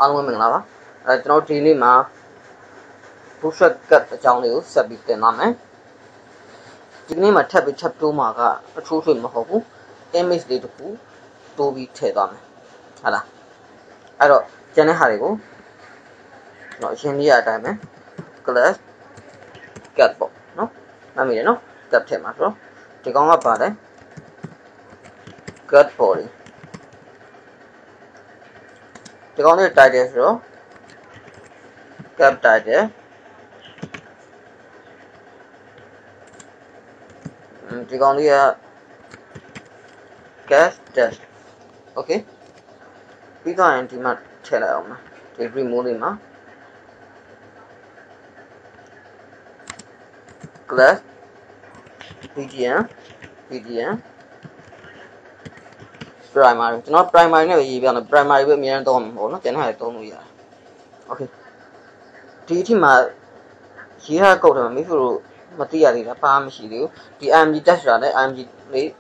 အားလုံးမင်္ဂလာပါကျွန်တော်ဒီနေ့မှာ bootstrap အကြောင်းလေးကိုဆက်ပြီးသင်ပါမယ်ဒီနေ့မှာထပ်တိုးမှာကအထူးထွေမဟုတ်ဘူး image လေးတစ်ခုတိုးပြီးထည့်သွားမယ်ဟုတ်လားအဲ့တော့ကျန်တဲ့ဟာတွေကိုကျွန်တော်အရင်လေးအတိုင်းပဲ class cat ပေါ့နော်နားမည်ရနော် cat ထည့်မှာဆိုတော့ဒီကောင်ကပါတယ် cat body ဒီကောင်လေး title ဆိုတော့ cat title ဒီကောင်လေးက cat test okay ပြီးတော့ရင်ဒီမှာထည့်လိုက်အောင်နော်ဒီ remove လေးမှာ class bgn primary ကျွန်တော် primary နဲ့ပဲရေးပြအောင် primary ပဲအများကြီးသုံးမှာပေါ့နော်ကျန်တဲ့ဟာတွေသုံးလို့ရတယ် okay ဒီအထိမှာရေးထားကုတ်တယ်မိဖူတို့မသိရသေးတာဘာမှမရှိသေးဘူးဒီ img test ဆိုတာလည်း img လေး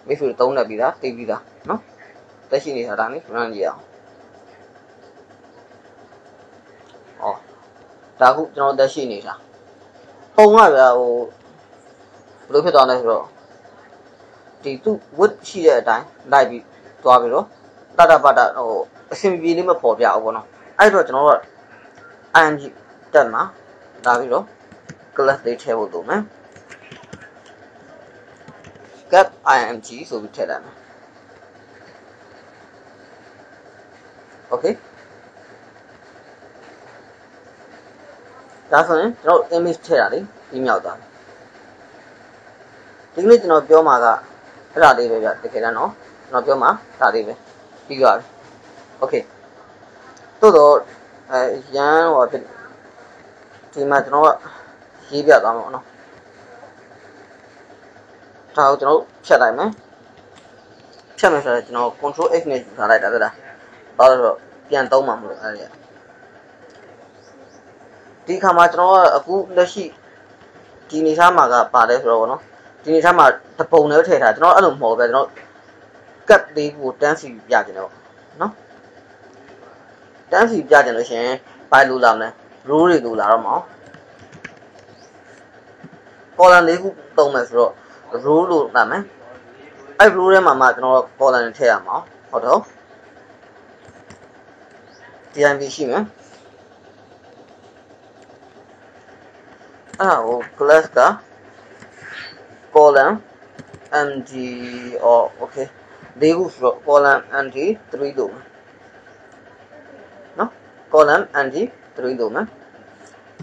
မိဖူတို့သုံးနေပြီလားသိပြီလားနော်တက်ရှိနေတာဒါနဲ့ run ကြည့်အောင်ဒါခုကျွန်တော်တက်ရှိနေတာပုံကဗျာဟိုဘယ်လိုဖြစ်သွားလဲဆိုတော့ဒီသူ့ width ရှိတဲ့အတိုင်းလိုက်ပြီးသွားပြီးတော့တတပတ်ဟိုအဆင်ပြေလေးမပေါ်ပြဘူးပေါ့နော်အဲ့တော့ကျွန်တော်တို့ img တက်မှာလာပြီးတော့ class လေးထည့်ဖို့လုပ်မယ် get img ဆိုပြီးထည့်လိုက်မယ် okay ဒါဆိုရင်ကျွန်တော် image ထည့်တာလေပြီးမြောက်သွားပြီဒီနေ့ကျွန်တော်ပြောမှာကအဲ့ဒါလေးပဲဗျတကယ်တမ်းတော့ကျွန်တော်ပြောမှာဒါလေးပဲပြီးသွားပြီ okay တိုးတော့ရန်ဟိုဖြစ်ဒီမှာကျွန်တော်ကရေးပြသွားမှာပေါ့နော်ဒါကိုကျွန်တော်ဖြတ်လိုက်မယ်ဖြတ်မယ်ဆိုတော့ကျွန်တော် control x နဲ့ယူထားလိုက်တာဟုတ်လားဘာလို့ဆိုတော့ပြန်သုံးမှာမလို့အဲ့ဒါဒီခါမှာကျွန်တော်ကအခုလက်ရှိဒီနေသားမှာကပါတယ်ဆိုတော့ဗောနော်ဒီနေသားမှာတပုံနဲ့ထည့်ထားကျွန်တော်အဲ့လိုမဟုတ်ပဲကျွန်တော် cut လေးကိုတန်းစီပြကြတယ်ဗောနော်တန်းစီပြကြလို့ရှင်ဘိုင်လိုလာမလဲ row တွေလိုလာတော့မအောင် column လေးခုသုံးမယ်ဆိုတော့ row လို့နာမယ်အဲ့ row ထဲမှာမှကျွန်တော် column တွေထည့်ရမှာဟုတ်တော့ DIV ရှိမယ်အဲ့ဒါကို class က column md or okay လေးခုဆိုတော့ column md 3လို့နော် column md 3လို့မယ်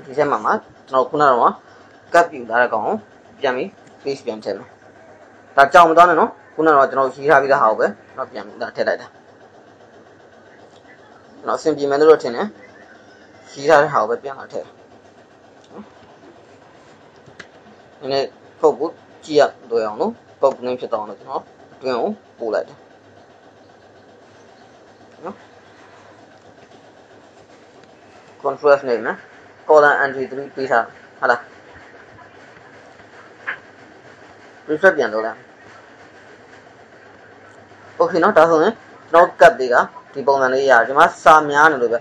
ဒီထဲမှာကျွန်တော်ခုနကတော့ cut ပြလာတဲ့ကောင်ကိုပြန်ပြီး paste ပြန်ထည့်မယ်ဒါကြောင်မသွားနဲ့နော်ခုနကတော့ကျွန်တော်ရေးထားပြီးသားဟာကိုပဲတော့ပြန်ပြီးထည့်လိုက်တာကျွန်တော်အဆင်ပြေမယ်လို့ထင်တယ်ရေးထားတဲ့ဟာကိုပဲပြန်လာထည့်နည်းနည်းပုတ်ကိုကြည့်ရတော့အောင်နော်ပုတ်နေဖြစ်တော့လို့ကျွန်တော်အတွင်းကိုပို့လိုက်တယ်နော် control နဲ့နော် column entry 3ပေးထားဟုတ်လား refresh ပြန်လုပ်လိုက် okay နော်ဒါဆိုရင်ကျွန်တော် cut တွေကဒီပုံစံလေးရတယ်ဒီမှာစာများနေလို့ပဲ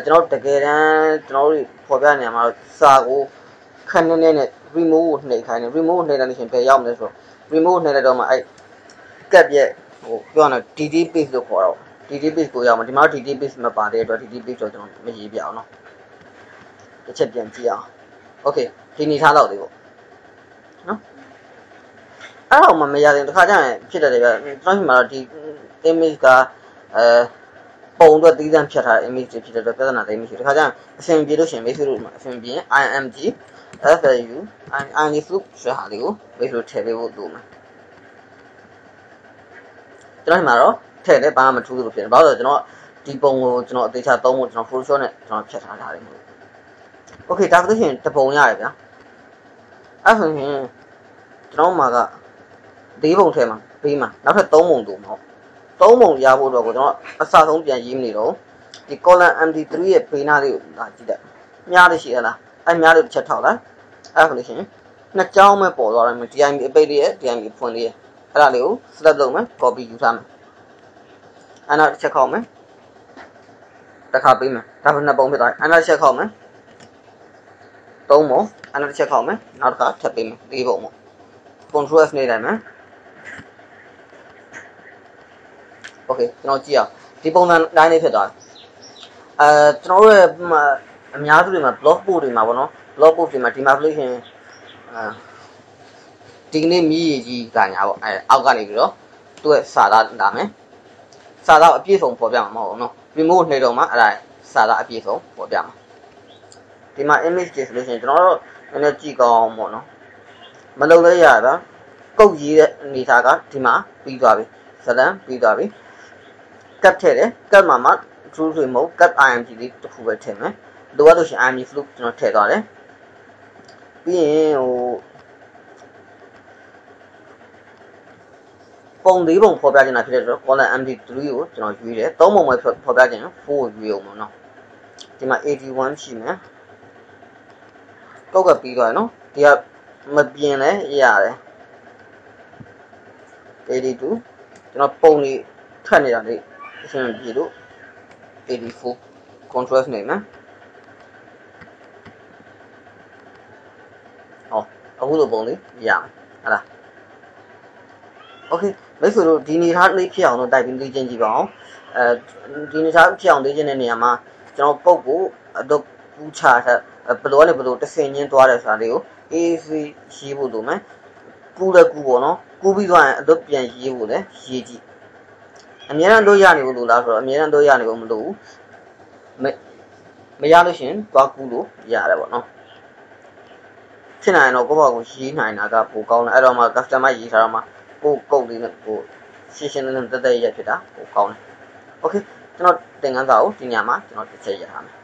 ကျွန်တော်တကယ်တမ်းကျွန်တော်တို့ပေါ်ပြနေမှာတော့စာကိုခဏနဲ့ remove ကိုနှိပ်ခိုင်းတယ် remove ကိုနှိပ်လိုက်လို့ရှင်ဘယ်ရောက်မလဲဆိုတော့ remove နှိပ်လိုက်တော့မှအဲ့ cut ရဲ့ဟိုပြောရအောင် dd page လို့ခေါ်တော့ dd page ကိုရောက်မှာဒီမှာ dd page မပါတဲ့အတွက် dd page တော့ကျွန်တော်မရေးပြအောင်နော်တစ်ချက်ပြန်ကြည့်အောင် okay ဒီနေထားတော့လေးပေါ့နော်အဲ့တော့မရရင်တခါကျရင်ဖြစ်တယ်ဗျကျွန်တော်ဒီမှာဒီ image ကပုံတော့သီးသန့်ဖြတ်ထားတဲ့ image တွေဖြစ်တဲ့အတွက်ပြဿနာသိမ်းမရှိတခါကျရင်အဆင်ပြေလို့ရှင်မိတ်ဆွေတို့မှာအဆင်ပြေရင် img flu img soup ဆိုတာလေးကိုမိတ်ဆွေထည့်ပေးဖို့လိုမှာကျွန်တော်ဒီမှာတော့ထည့်တယ်ဘာမှမထူးလို့ဖြစ်တယ်ဘာလို့လဲဆိုတော့ကျွန်တော်ဒီပုံကိုကျွန်တော်အသေးချာသုံးဖို့ကျွန်တော် Photoshop နဲ့ကျွန်တော်ဖြတ်ထားတာလေမဟုတ် okay ဒါဆိုရင်တပုံရတယ်ဗျာအဲ့ဆိုရင်ကျွန်တော်မှာက၄ပုံထဲမှာဘေးမှာနောက်ထပ်3ပုံတူမှာ3ပုံရဖို့တော့ကိုကျွန်တော်အစဆုံးပြန်ရေးမနေတော့ဒီ column md3 ရဲ့ဘေးနားလေးကိုလာကြည့်တယ်မြားလေးရှိရလားအဲ့မြားလေးတစ်ချက်ထောက်လိုက်အဲ့ဆိုလို့ရှိရင်နှစ်ကြောင်းပဲပေါ်သွားတယ် DIM အပိတ်လေးရဲ့ DIM ဖွင့်လေးရဲ့အဲ့ဒါလေးကို select လုပ်မယ် copy ယူထားမယ်အဲ့နောက်တစ်ချက်ခေါက်မယ် တခါပေးမယ်ဒါဆိုနှစ်ပုံဖြစ်သွားပြီအနောက်တစ်ချက်ခောက်မယ်သုံးပုံအနောက်တစ်ချက်ခောက်မယ်နောက်တစ်ခါထပ်ပေးမယ်၄ပုံပေါ့ control F နေတိုင်းမယ် okay ကျွန်တော်ကြည့်အောင်ဒီပုံစံတိုင်းလေးဖြစ်သွားပြီကျွန်တော်တို့ရဲ့အများစုတွေမှာ blog post တွေမှာပေါ့နော် blog post တွေမှာဒီမှာဆိုလို့ရှိရင်ဒီကနေ့မြည်ရည်ကြီးကညာပေါ့အောက်ကနေပြီးတော့သူ့ရဲ့စာသားလာမယ်စာသားအပြည့်စုံပေါ်ပြမှာမဟုတ်ဘူးနော် remote နှိပ်တော့မှအဲ့ဒါစာသားအပြည့်စုံပေါ်ပြမှာဒီမှာ image တွေဆိုလို့ရှိရင်ကျွန်တော်တို့နည်းနည်းကြည့်ကောင်းပေါ့နော်မလုပ်လဲရတာကုတ်ရေးတဲ့အနေထားကဒီမှာပြီးသွားပြီဇလန်ပြီးသွားပြီကတ်ထည့်တယ်ကတ်မှာမှ true ဆိုမဟုတ်ကတ် img လေးတစ်ခုပဲထည့်မယ်လိုအပ်လို့ရှိရင် img flow ကျွန်တော်ထည့်သွားတယ်ပြီးရင်ပုံ၄ပုံဖော်ပြချင်တာဖြစ်တဲ့အတွက် column md3 ကိုကျွန်တော်ရွေးတယ်၃ပုံပဲဖော်ပြချင်4ကိုရွေးအောင်ပေါ့နော်ဒီမှာ81ရှိမယ်ကောက်ကပြီးသွားတယ်နော်ဒီကမပြင်လဲရတယ်82ကျွန်တော်ပုံလေးထပ်နေတာလေးအရှင်ကြည့်လို့84 contrast နေမယ်ဟောအခုလိုပုံလေးရမယ်ဟုတ်လား okay မိတ်ဆွေတို့ဒီနေထားလေးဖြစ်အောင်တော့တိုက်ပြီးလေ့ကျင့်ကြည့်ပါအောင်ဒီနေထားဖြစ်အောင်လေ့ကျင့်တဲ့နေရာမှာကျွန်တော်ပုတ်ကိုတော့ပူချထားဘယ်လိုလဲဘယ်လိုတစ်ဆင်ချင်းသွားတယ်ဆိုတာလေးကို AC ရေးဖို့လိုမယ်ကူလည်းကူပေါ့နော်ကူပြီးသွားရင်အတော့ပြန်ရေးဖို့လည်းရေးကြည့်အများအားလို့ရနေဖို့လိုလားဆိုတော့အများအားလို့ရနေဖို့မလိုဘူးမရလို့ရှင်သွားကူလို့ရတယ်ပေါ့နော်ဖြစ်နိုင်တော့ကိုယ့်ဘာကိုရေးနိုင်တာကပိုကောင်းတယ်အဲ့တော့မှ customer ရေးထားတော့မှကိုကုတ်လေးနဲ့ကိုရှင်းရှင်းလင်းလင်းတက်တက်ရဖြစ်တာပိုကောင်းတယ် okay ကျွန်တော်သင်ခန်းစာကိုဒီညမှာကျွန်တော်တစ်ချက်ရထားမယ်